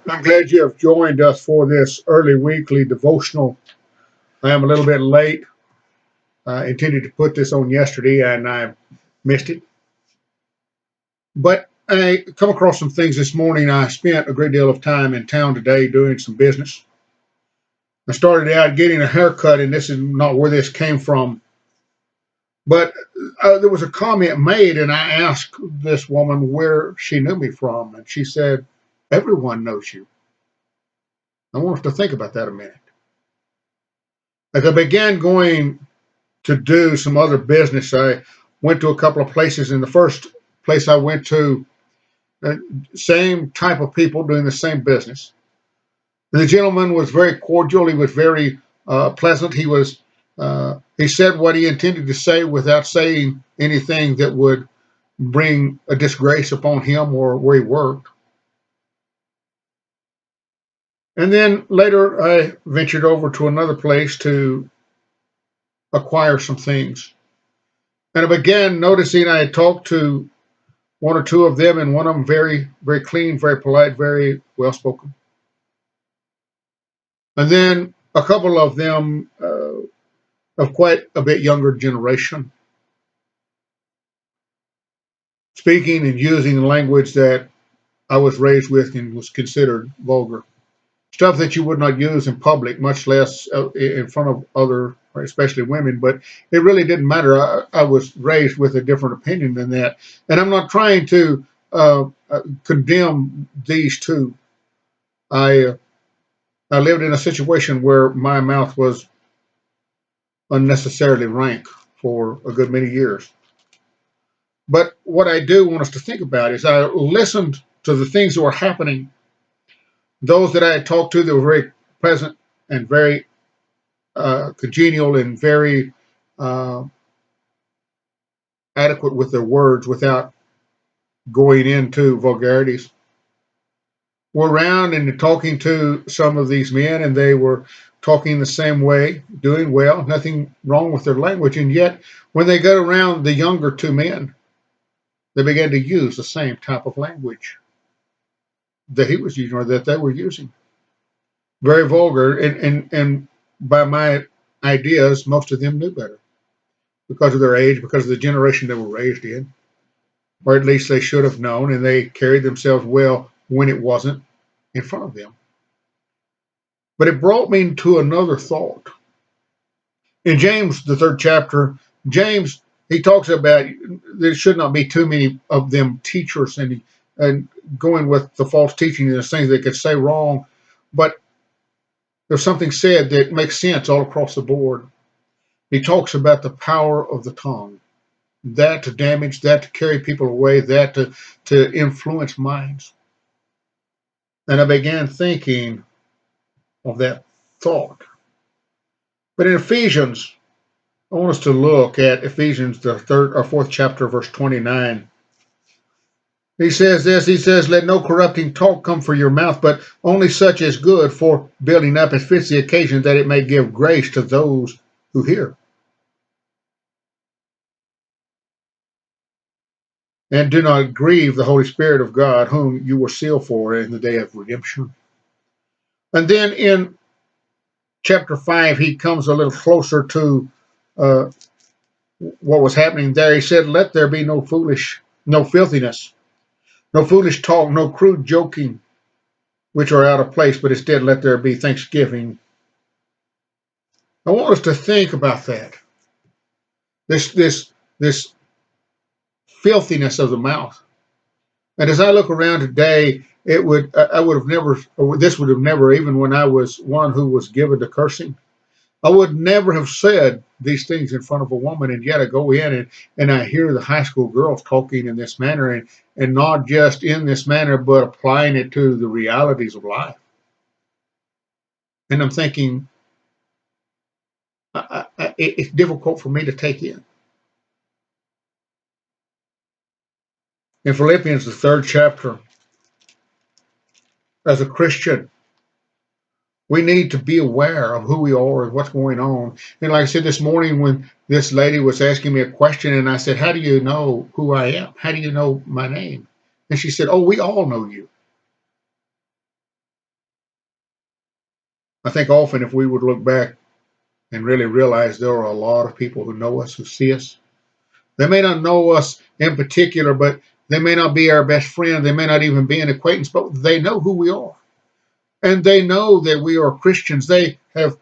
I'm glad you have joined us for this early weekly devotional. I am a little bit late. I intended to put this on yesterday and I missed it. But I come across some things this morning. I spent a great deal of time in town today doing some business. I started out getting a haircut, and this is not where this came from. But there was a comment made, and I asked this woman where she knew me from, and she said, "Everyone knows you." I want us to think about that a minute. As I began going to do some other business, I went to a couple of places. And the first place I went to, uh, same type of people doing the same business. And the gentleman was very cordial. He was very pleasant. He said what he intended to say without saying anything that would bring a disgrace upon him or where he worked. And then later, I ventured over to another place to acquire some things. And I began noticing I had talked to one or two of them, and one of them very, very clean, very polite, very well spoken. And then a couple of them of quite a bit younger generation, speaking and using language that I was raised with and was considered vulgar. Stuff that you would not use in public, much less in front of other, especially women. But it really didn't matter. I was raised with a different opinion than that. And I'm not trying to condemn these two. I I lived in a situation where my mouth was unnecessarily rank for a good many years. But what I do want us to think about is I listened to the things that were happening. Those that I had talked to that were very pleasant and very congenial and very uh, adequate with their words without going into vulgarities. We're around and talking to some of these men, and they were talking the same way, doing well, nothing wrong with their language. And yet, when they got around the younger two men, they began to use the same type of language that he was using or that they were using. Very vulgar. And by my ideas, most of them knew better because of their age, because of the generation they were raised in, or at least they should have known, and they carried themselves well when it wasn't in front of them. But it brought me to another thought. In James, the third chapter, James, he talks about there should not be too many of them teachers and going with the false teaching and the things they could say wrong. But there's something said that makes sense all across the board. He talks about the power of the tongue, that to damage, that to carry people away, that to influence minds. And I began thinking of that thought. But in Ephesians, I want us to look at Ephesians, the third or fourth chapter, verse 29. He says this, he says, "Let no corrupting talk come from your mouth, but only such as good for building up as fits the occasion, that it may give grace to those who hear. And do not grieve the Holy Spirit of God, whom you were sealed for in the day of redemption." And then in chapter 5, he comes a little closer to uh, what was happening there. He said, "Let there be no filthiness, no foolish talk, no crude joking, which are out of place, but instead let there be thanksgiving." I want us to think about that. This filthiness of the mouth. And as I look around today, I would have never, or this would have never, even when I was one who was given to cursing, I would never have said these things in front of a woman. And yet I go in and I hear the high school girls talking in this manner, and not just in this manner, but applying it to the realities of life. And I'm thinking, it's difficult for me to take in. In Philippians, the third chapter, as a Christian, we need to be aware of who we are and what's going on. And like I said this morning, when this lady was asking me a question, and I said, "How do you know who I am? How do you know my name?" And she said, "Oh, we all know you." I think often if we would look back and really realize there are a lot of people who know us, who see us. They may not know us in particular, but they may not be our best friend. They may not even be an acquaintance, but they know who we are. And they know that we are Christians. They have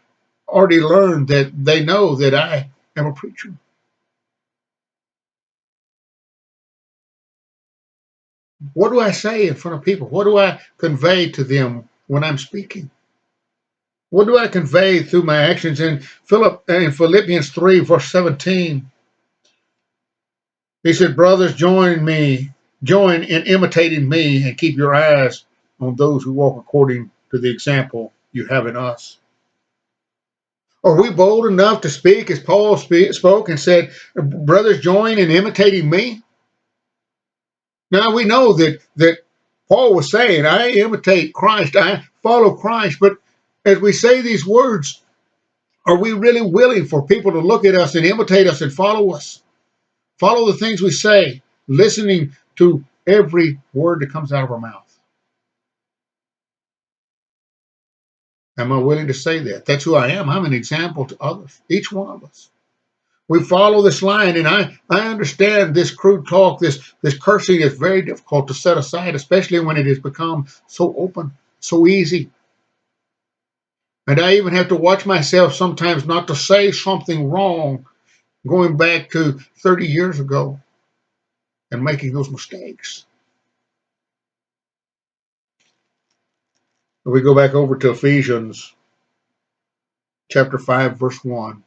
already learned that they know that I am a preacher. What do I say in front of people? What do I convey to them when I'm speaking? What do I convey through my actions? In Philippians 3, verse 17, he said, brothers, join in imitating me and keep your eyes on those who walk according to the example you have in us. Are we bold enough to speak as Paul spoke and said, brothers, join in imitating me? Now we know that Paul was saying, I imitate Christ, I follow Christ, but as we say these words, are we really willing for people to look at us and imitate us and follow us? Follow the things we say, listening to every word that comes out of our mouth. Am I willing to say that? That's who I am. I'm an example to others, each one of us. We follow this line, and I understand this crude talk, this cursing is very difficult to set aside, especially when it has become so open, so easy. And I even have to watch myself sometimes not to say something wrong going back to 30 years ago and making those mistakes. If we go back over to Ephesians chapter 5, verse 1,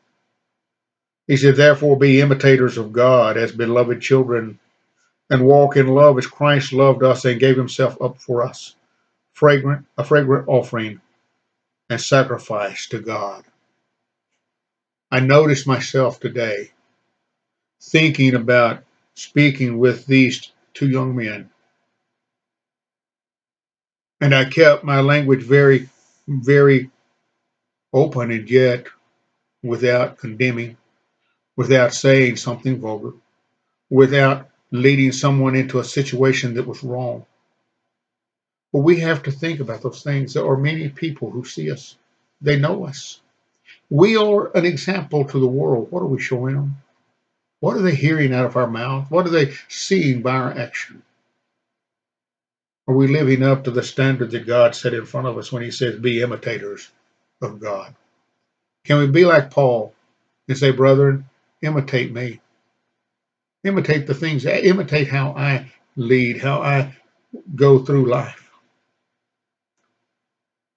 he said, therefore be imitators of God as beloved children and walk in love as Christ loved us and gave himself up for us, a fragrant offering and sacrifice to God. I noticed myself today thinking about speaking with these two young men, and I kept my language very, very open, and yet without condemning, without saying something vulgar, without leading someone into a situation that was wrong. But we have to think about those things. There are many people who see us. They know us. We are an example to the world. What are we showing them? What are they hearing out of our mouth? What are they seeing by our action? Are we living up to the standard that God set in front of us when he says, be imitators of God? Can we be like Paul and say, brethren, imitate me? Imitate the things, imitate how I lead, how I go through life.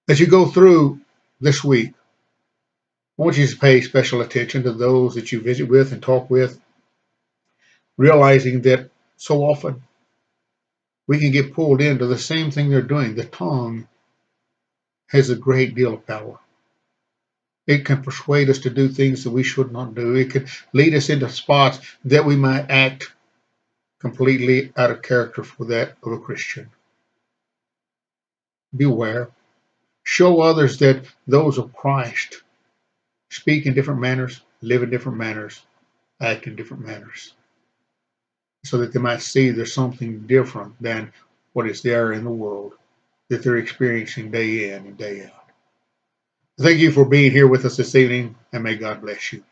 As you go through this week, I want you to pay special attention to those that you visit with and talk with, realizing that so often we can get pulled into the same thing they're doing. The tongue has a great deal of power. It can persuade us to do things that we should not do. It can lead us into spots that we might act completely out of character for that of a Christian. Beware. Show others that those of Christ speak in different manners, live in different manners, act in different manners, so that they might see there's something different than what is there in the world that they're experiencing day in and day out. Thank you for being here with us this evening, and may God bless you.